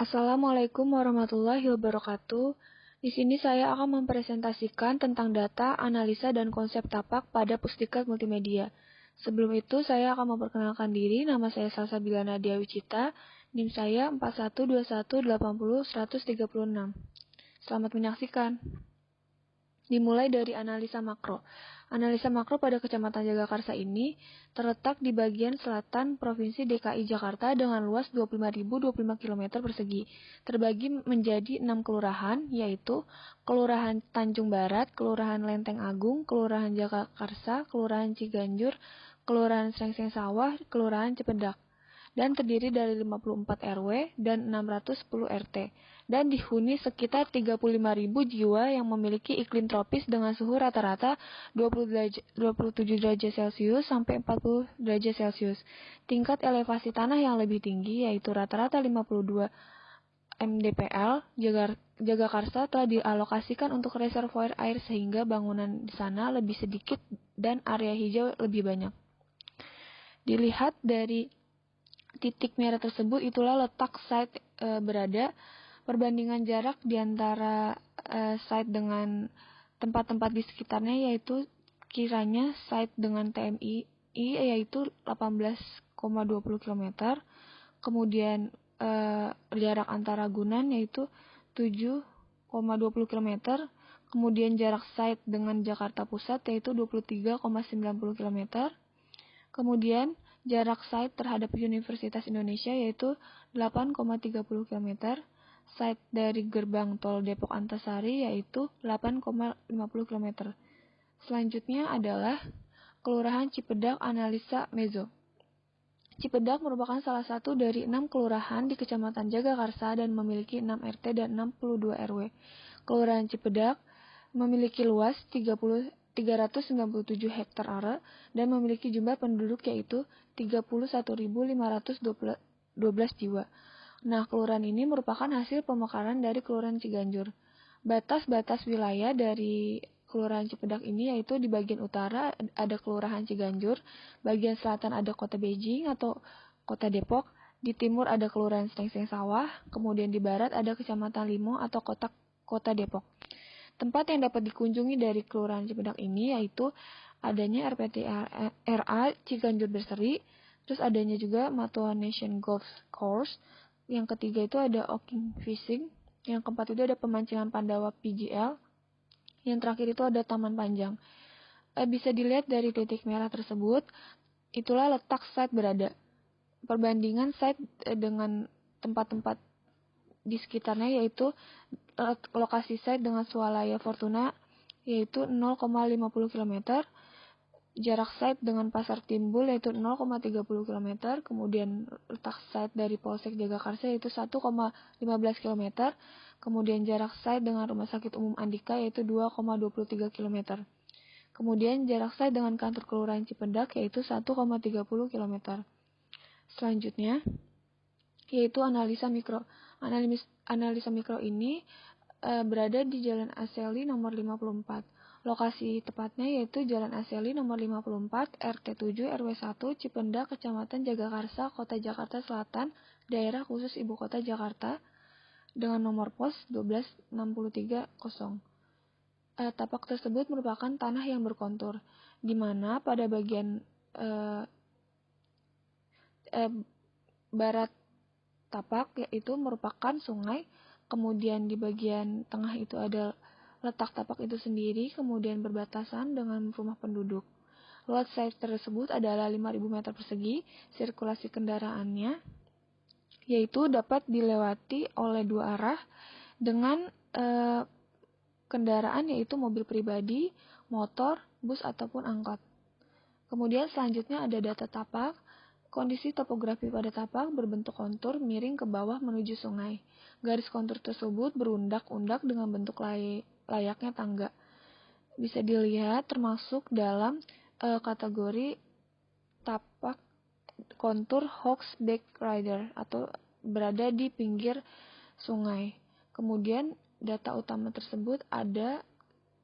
Assalamualaikum warahmatullahi wabarakatuh. Di sini saya akan mempresentasikan tentang data, analisa, dan konsep tapak pada Pusdikat Multimedia. Sebelum itu, saya akan memperkenalkan diri. Nama saya Salsabila Nadia Wicita. NIM saya 4121800136. Selamat menyaksikan. Dimulai dari analisa makro. Analisa makro pada Kecamatan Jagakarsa ini terletak di bagian selatan Provinsi DKI Jakarta dengan luas 25.025 km persegi. Terbagi menjadi 6 kelurahan, yaitu Kelurahan Tanjung Barat, Kelurahan Lenteng Agung, Kelurahan Jagakarsa, Kelurahan Ciganjur, Kelurahan Srengseng Sawah, Kelurahan Cipedak, dan terdiri dari 54 RW dan 610 RT, dan dihuni sekitar 35.000 jiwa yang memiliki iklim tropis dengan suhu rata-rata 27 derajat Celcius sampai 40 derajat Celcius. Tingkat elevasi tanah yang lebih tinggi yaitu rata-rata 52 mdpl. Jagakarsa telah dialokasikan untuk reservoir air sehingga bangunan di sana lebih sedikit dan area hijau lebih banyak. Dilihat dari titik merah tersebut, itulah letak site berada. Perbandingan jarak di antara site dengan tempat-tempat di sekitarnya yaitu kiranya site dengan TMI yaitu 18,20 km. Kemudian jarak antara gunan yaitu 7,20 km. Kemudian jarak site dengan Jakarta Pusat yaitu 23,90 km. Kemudian jarak site terhadap Universitas Indonesia yaitu 8,30 km. Site dari gerbang tol Depok Antasari yaitu 8,50 km. Selanjutnya adalah Kelurahan Cipedak Analisa Mezo. Cipedak merupakan salah satu dari 6 kelurahan di Kecamatan Jagakarsa dan memiliki 6 RT dan 62 RW. Kelurahan Cipedak memiliki luas 397 hektar area dan memiliki jumlah penduduk yaitu 31.512 jiwa. Nah, kelurahan ini merupakan hasil pemekaran dari Kelurahan Ciganjur. Batas-batas wilayah dari Kelurahan Cipedak ini yaitu di bagian utara ada Kelurahan Ciganjur, bagian selatan ada Kota Beijing atau Kota Depok, di timur ada Kelurahan Srengseng Sawah, kemudian di barat ada Kecamatan Limo atau Kota Depok. Tempat yang dapat dikunjungi dari Kelurahan Cipedak ini yaitu adanya RPTRA Ciganjur Berseri, terus adanya juga Matua Nation Golf Course, yang ketiga itu ada Oking Fishing, yang keempat itu ada pemancingan Pandawa PGL, yang terakhir itu ada Taman Panjang. Bisa dilihat dari titik merah tersebut, itulah letak site berada. Perbandingan site dengan tempat-tempat di sekitarnya yaitu lokasi site dengan Swalaya Fortuna yaitu 0,50 km, jarak site dengan Pasar Timbul yaitu 0,30 km, kemudian letak site dari Polsek Jagakarsa yaitu 1,15 km, kemudian jarak site dengan Rumah Sakit Umum Andika yaitu 2,23 km. Kemudian jarak site dengan kantor Kelurahan Cipedak yaitu 1,30 km. Selanjutnya yaitu analisa mikro. Analisa mikro ini berada di Jalan Aseli nomor 54. Lokasi tepatnya yaitu Jalan Aseli nomor 54, RT 7 RW 1, Cipendak, Kecamatan Jagakarsa, Kota Jakarta Selatan, Daerah Khusus Ibu Kota Jakarta, dengan nomor pos 12630. Tapak tersebut merupakan tanah yang berkontur, di mana pada bagian barat tapak yaitu merupakan sungai, kemudian di bagian tengah itu ada letak tapak itu sendiri, kemudian berbatasan dengan rumah penduduk. Luas site tersebut adalah 5.000 meter persegi. Sirkulasi kendaraannya yaitu dapat dilewati oleh dua arah dengan kendaraan yaitu mobil pribadi, motor, bus ataupun angkot. Kemudian selanjutnya ada data tapak. Kondisi topografi pada tapak berbentuk kontur miring ke bawah menuju sungai. Garis kontur tersebut berundak-undak dengan bentuk layaknya tangga. Bisa dilihat termasuk dalam kategori tapak kontur horseback rider atau berada di pinggir sungai. Kemudian data utama tersebut ada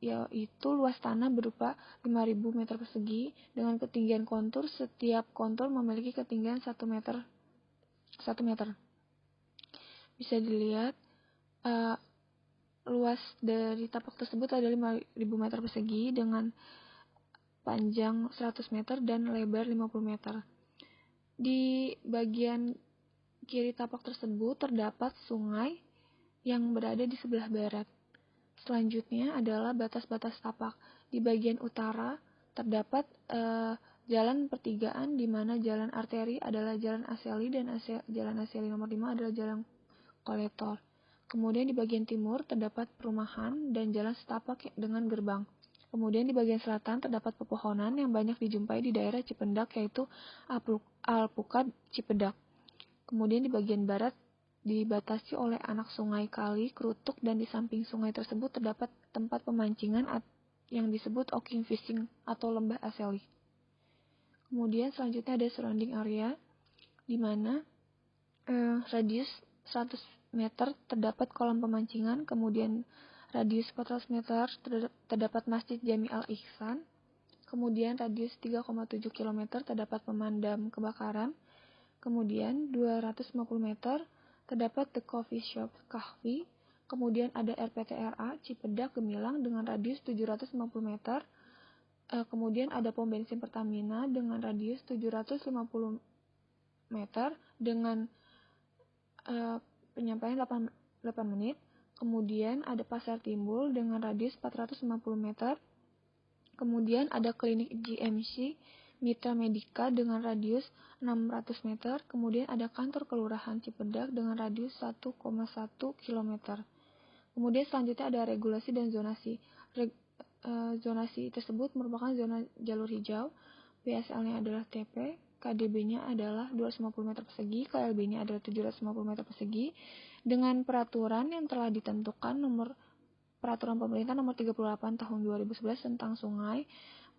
yaitu luas tanah berupa 5.000 meter persegi dengan ketinggian kontur. Setiap kontur memiliki ketinggian 1 meter. bisa dilihat luas dari tapak tersebut adalah 5.000 meter persegi dengan panjang 100 meter dan lebar 50 meter. Di bagian kiri tapak tersebut terdapat sungai yang berada di sebelah barat. Selanjutnya adalah batas-batas tapak. Di bagian utara terdapat jalan pertigaan di mana jalan arteri adalah jalan Aseli dan jalan Aseli nomor 5 adalah jalan kolektor. Kemudian di bagian timur terdapat perumahan dan jalan setapak dengan gerbang. Kemudian di bagian selatan terdapat pepohonan yang banyak dijumpai di daerah Cipendak, yaitu Alpukat Cipedak. Kemudian di bagian barat dibatasi oleh anak sungai Kali Kerutuk, dan di samping sungai tersebut terdapat tempat pemancingan yang disebut Oking Fishing atau Lembah Aseli. Kemudian selanjutnya ada surrounding area di mana radius 100 meter terdapat kolam pemancingan, kemudian radius 400 meter terdapat Masjid Jami Al-Ihsan, kemudian radius 3,7 km terdapat pemadam kebakaran, kemudian 250 meter terdapat The Coffee Shop Kahfi, kemudian ada RPTRA Cipedak Gemilang dengan radius 750 meter, kemudian ada pom bensin Pertamina dengan radius 750 meter dengan penyampaian 8 menit, kemudian ada Pasar Timbul dengan radius 450 meter, kemudian ada klinik GMC Mitra Medika dengan radius 600 meter, kemudian ada kantor kelurahan Cipedak dengan radius 1,1 km. Kemudian selanjutnya ada regulasi dan zonasi. Zonasi tersebut merupakan zona jalur hijau, PSL-nya adalah TP, KDB-nya adalah 250 meter persegi, KLB-nya adalah 750 meter persegi, dengan peraturan yang telah ditentukan Peraturan Pemerintah nomor 38 tahun 2011 tentang sungai,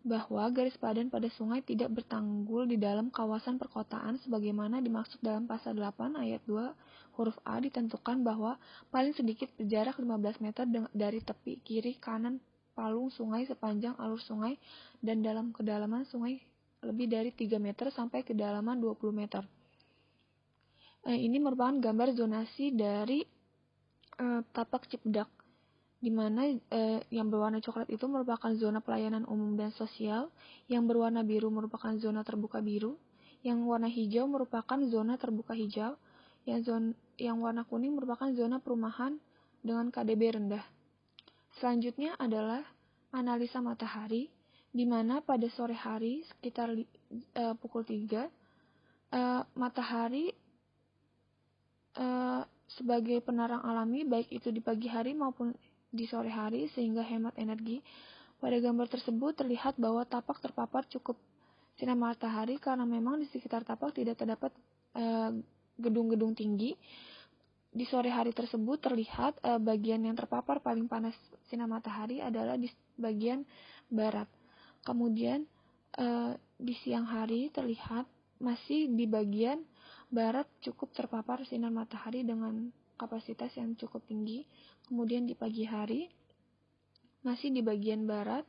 bahwa garis padan pada sungai tidak bertanggul di dalam kawasan perkotaan sebagaimana dimaksud dalam pasal 8 ayat 2 huruf A, ditentukan bahwa paling sedikit berjarak 15 meter dari tepi kiri kanan palung sungai sepanjang alur sungai dan dalam kedalaman sungai lebih dari 3 meter sampai kedalaman 20 meter. Ini merupakan gambar zonasi dari tapak Cipedak, di mana yang berwarna coklat itu merupakan zona pelayanan umum dan sosial, yang berwarna biru merupakan zona terbuka biru, yang warna hijau merupakan zona terbuka hijau, yang warna kuning merupakan zona perumahan dengan KDB rendah. Selanjutnya adalah analisa matahari, di mana pada sore hari sekitar pukul 3, matahari sebagai penerang alami baik itu di pagi hari maupun di sore hari sehingga hemat energi. Pada gambar tersebut terlihat bahwa tapak terpapar cukup sinar matahari karena memang di sekitar tapak tidak terdapat gedung-gedung tinggi. Di sore hari tersebut terlihat bagian yang terpapar paling panas sinar matahari adalah di bagian barat. Kemudian di siang hari terlihat masih di bagian barat cukup terpapar sinar matahari dengan kapasitas yang cukup tinggi. Kemudian di pagi hari masih di bagian barat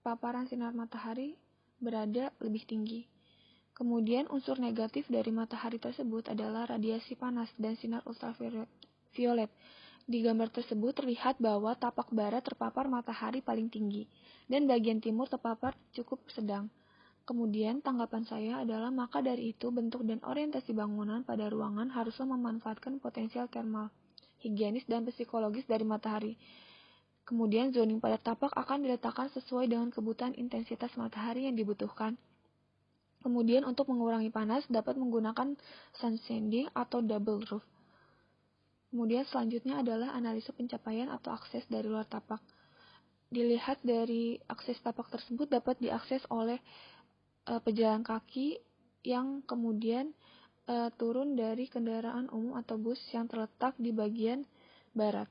paparan sinar matahari berada lebih tinggi. Kemudian unsur negatif dari matahari tersebut adalah radiasi panas dan sinar ultraviolet. Di gambar tersebut terlihat bahwa tapak barat terpapar matahari paling tinggi dan bagian timur terpapar cukup sedang. Kemudian tanggapan saya adalah maka dari itu bentuk dan orientasi bangunan pada ruangan haruslah memanfaatkan potensial termal, higienis dan psikologis dari matahari. Kemudian zoning pada tapak akan diletakkan sesuai dengan kebutuhan intensitas matahari yang dibutuhkan. Kemudian untuk mengurangi panas dapat menggunakan sun shading atau double roof. Kemudian selanjutnya adalah analisa pencapaian atau akses dari luar tapak. Dilihat dari akses tapak tersebut dapat diakses oleh pejalan kaki yang kemudian turun dari kendaraan umum atau bus yang terletak di bagian barat.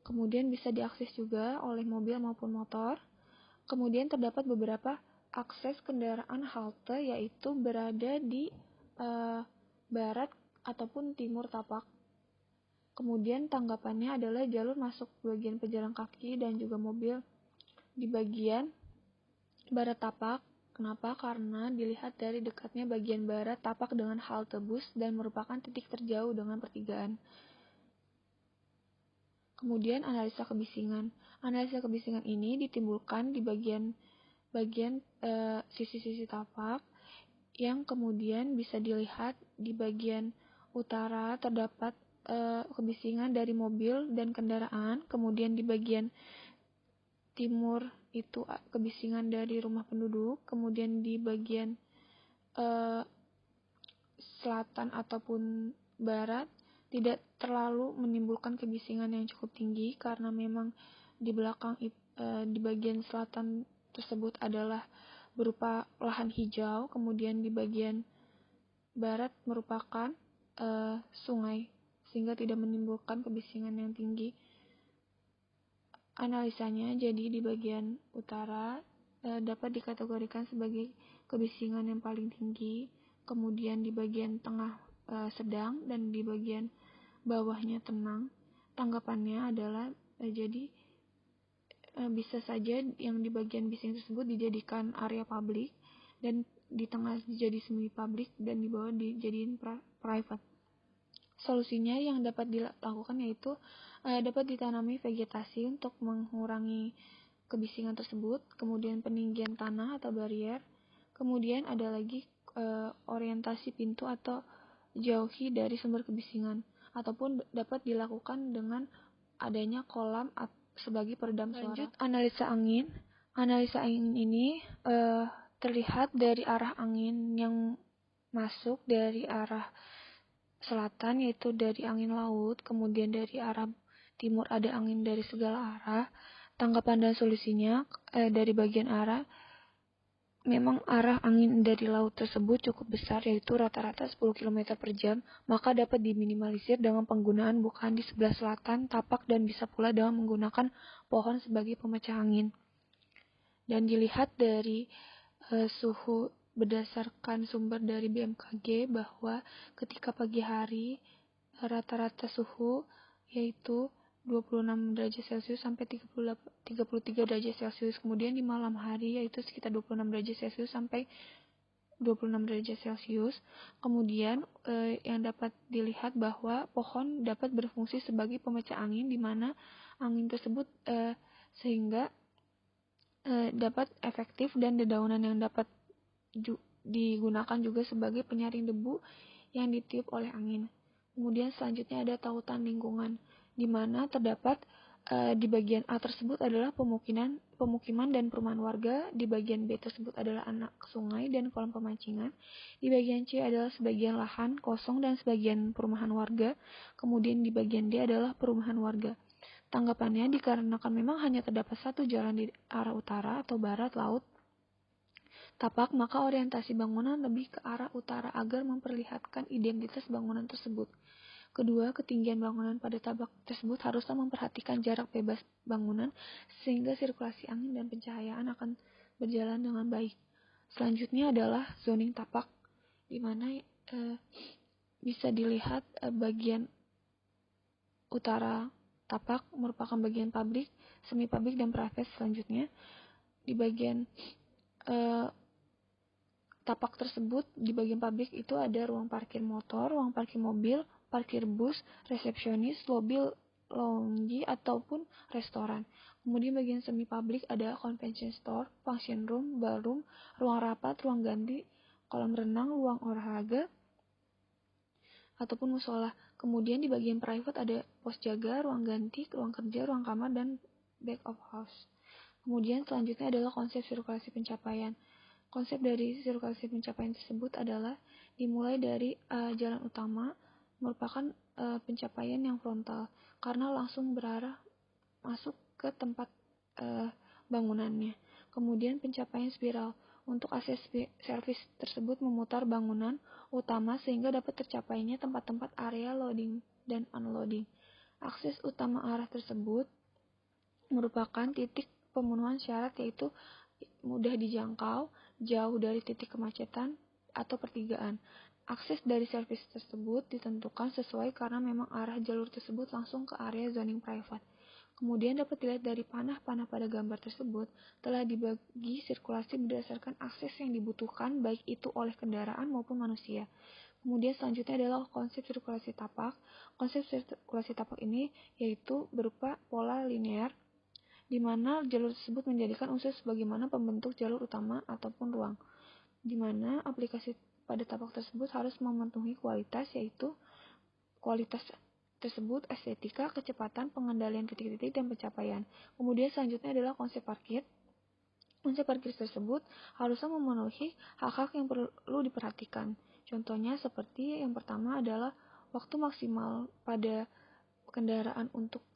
Kemudian bisa diakses juga oleh mobil maupun motor. Kemudian terdapat beberapa akses kendaraan halte, yaitu berada di barat ataupun timur tapak. Kemudian tanggapannya adalah jalur masuk bagian pejalan kaki dan juga mobil di bagian barat tapak Kenapa? Karena dilihat dari dekatnya bagian barat tapak dengan halte bus dan merupakan titik terjauh dengan pertigaan. Kemudian analisa kebisingan. Analisa kebisingan ini ditimbulkan di bagian sisi-sisi tapak yang kemudian bisa dilihat di bagian utara terdapat kebisingan dari mobil dan kendaraan, kemudian di bagian timur itu kebisingan dari rumah penduduk, kemudian di bagian selatan ataupun barat tidak terlalu menimbulkan kebisingan yang cukup tinggi karena memang di belakang di bagian selatan tersebut adalah berupa lahan hijau, kemudian di bagian barat merupakan sungai sehingga tidak menimbulkan kebisingan yang tinggi. Analisanya jadi di bagian utara dapat dikategorikan sebagai kebisingan yang paling tinggi, kemudian di bagian tengah sedang, dan di bagian bawahnya tenang. Tanggapannya adalah jadi bisa saja yang di bagian bising tersebut dijadikan area publik, dan di tengah jadi semi publik, dan di bawah dijadiin private. Solusinya yang dapat dilakukan yaitu dapat ditanami vegetasi untuk mengurangi kebisingan tersebut, kemudian peninggian tanah atau barier, kemudian ada lagi orientasi pintu atau jauhi dari sumber kebisingan, ataupun dapat dilakukan dengan adanya kolam sebagai peredam suara. Lanjut, analisa angin. Analisa angin ini terlihat dari arah angin yang masuk dari arah selatan, yaitu dari angin laut, kemudian dari arah timur ada angin dari segala arah. Tanggapan dan solusinya dari bagian arah, memang arah angin dari laut tersebut cukup besar, yaitu rata-rata 10 km per jam, maka dapat diminimalisir dengan penggunaan bukaan di sebelah selatan tapak dan bisa pula dengan menggunakan pohon sebagai pemecah angin. Dan dilihat dari suhu berdasarkan sumber dari BMKG bahwa ketika pagi hari rata-rata suhu yaitu 26 derajat Celcius sampai 33 derajat Celcius. Kemudian di malam hari yaitu sekitar 26 derajat Celcius sampai 26 derajat Celcius. Kemudian yang dapat dilihat bahwa pohon dapat berfungsi sebagai pemecah angin, di mana angin tersebut sehingga dapat efektif, dan dedaunan yang dapat digunakan juga sebagai penyaring debu yang ditiup oleh angin. Kemudian selanjutnya ada tautan lingkungan, di mana terdapat di bagian A tersebut adalah pemukiman dan perumahan warga, di bagian B tersebut adalah anak sungai dan kolam pemancingan, di bagian C adalah sebagian lahan kosong dan sebagian perumahan warga, kemudian di bagian D adalah perumahan warga. Tanggapannya, dikarenakan memang hanya terdapat satu jalan di arah utara atau barat laut tapak, maka orientasi bangunan lebih ke arah utara agar memperlihatkan identitas bangunan tersebut. Kedua, ketinggian bangunan pada tapak tersebut haruslah memperhatikan jarak bebas bangunan sehingga sirkulasi angin dan pencahayaan akan berjalan dengan baik. Selanjutnya adalah zoning tapak, di mana bisa dilihat bagian utara tapak merupakan bagian publik, semi publik, dan private. Selanjutnya di bagian tapak tersebut, di bagian publik itu ada ruang parkir motor, ruang parkir mobil, parkir bus, resepsionis, lobi, lounge ataupun restoran. Kemudian bagian semi publik ada convention store, function room, ballroom, ruang rapat, ruang ganti, kolam renang, ruang olahraga ataupun musola. Kemudian di bagian private ada pos jaga, ruang ganti, ruang kerja, ruang kamar, dan back of house. Kemudian selanjutnya adalah konsep sirkulasi pencapaian. Konsep dari sirkulasi pencapaian tersebut adalah dimulai dari jalan utama merupakan pencapaian yang frontal karena langsung berarah masuk ke tempat bangunannya. Kemudian pencapaian spiral. Untuk akses servis tersebut memutar bangunan utama sehingga dapat tercapainya tempat-tempat area loading dan unloading. Akses utama arah tersebut merupakan titik pemenuhan syarat, yaitu mudah dijangkau, jauh dari titik kemacetan atau pertigaan. Akses dari servis tersebut ditentukan sesuai karena memang arah jalur tersebut langsung ke area zoning private. Kemudian dapat dilihat dari panah-panah pada gambar tersebut telah dibagi sirkulasi berdasarkan akses yang dibutuhkan baik itu oleh kendaraan maupun manusia. Kemudian selanjutnya adalah konsep sirkulasi tapak. Konsep sirkulasi tapak ini yaitu berupa pola linear di mana jalur tersebut menjadikan unsur sebagaimana pembentuk jalur utama ataupun ruang, di mana aplikasi pada tapak tersebut harus memenuhi kualitas, yaitu kualitas tersebut estetika, kecepatan, pengendalian titik-titik, dan pencapaian. Kemudian selanjutnya adalah konsep parkir. Konsep parkir tersebut harusnya memenuhi hak-hak yang perlu diperhatikan. Contohnya seperti yang pertama adalah waktu maksimal pada kendaraan untuk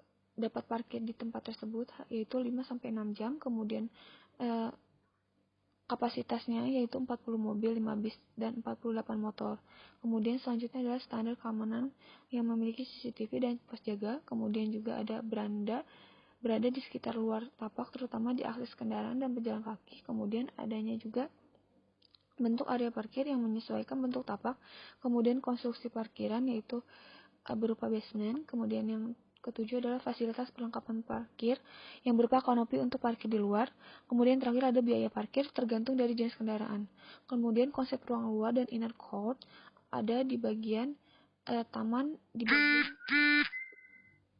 dapat parkir di tempat tersebut yaitu 5-6 jam, kemudian kapasitasnya yaitu 40 mobil, 5 bis, dan 48 motor. Kemudian selanjutnya adalah standar keamanan yang memiliki CCTV dan pos jaga, kemudian juga ada berada di sekitar luar tapak terutama di akses kendaraan dan pejalan kaki. Kemudian adanya juga bentuk area parkir yang menyesuaikan bentuk tapak, kemudian konstruksi parkiran yaitu berupa basement, kemudian yang ketujuh adalah fasilitas perlengkapan parkir yang berupa kanopi untuk parkir di luar, kemudian terakhir ada biaya parkir tergantung dari jenis kendaraan. Kemudian konsep ruang luar dan inner court ada di bagian taman di bagian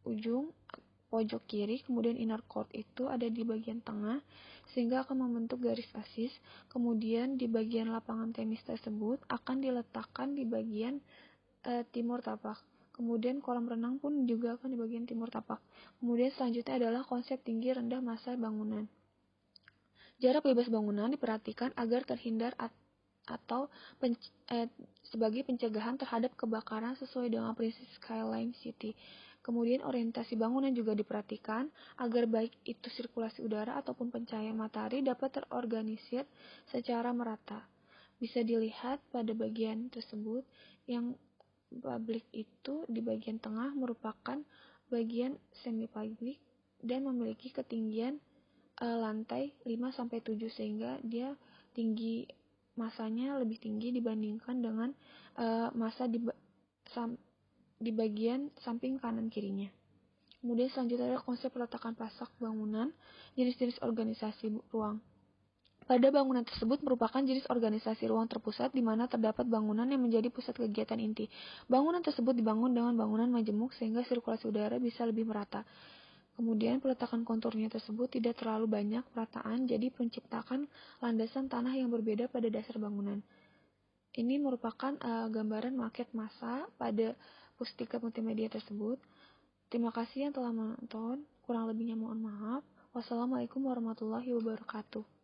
ujung pojok kiri, kemudian inner court itu ada di bagian tengah sehingga akan membentuk garis asis. Kemudian di bagian lapangan tenis tersebut akan diletakkan di bagian timur tapak. Kemudian kolam renang pun juga akan di bagian timur tapak. Kemudian selanjutnya adalah konsep tinggi rendah massa bangunan. Jarak bebas bangunan diperhatikan agar terhindar atau sebagai pencegahan terhadap kebakaran sesuai dengan prinsip Skyline City. Kemudian orientasi bangunan juga diperhatikan agar baik itu sirkulasi udara ataupun pencahayaan matahari dapat terorganisir secara merata. Bisa dilihat pada bagian tersebut yang publik itu di bagian tengah merupakan bagian semi publik dan memiliki ketinggian lantai 5-7 sehingga dia tinggi masanya lebih tinggi dibandingkan dengan masa di bagian samping kanan kirinya. Kemudian selanjutnya adalah konsep peletakan pasak bangunan, jenis-jenis organisasi ruang. Pada bangunan tersebut merupakan jenis organisasi ruang terpusat di mana terdapat bangunan yang menjadi pusat kegiatan inti. Bangunan tersebut dibangun dengan bangunan majemuk sehingga sirkulasi udara bisa lebih merata. Kemudian peletakan konturnya tersebut tidak terlalu banyak perataan, jadi menciptakan landasan tanah yang berbeda pada dasar bangunan. Ini merupakan gambaran maket massa pada Pusdiklat Multimedia tersebut. Terima kasih yang telah menonton. Kurang lebihnya mohon maaf. Wassalamualaikum warahmatullahi wabarakatuh.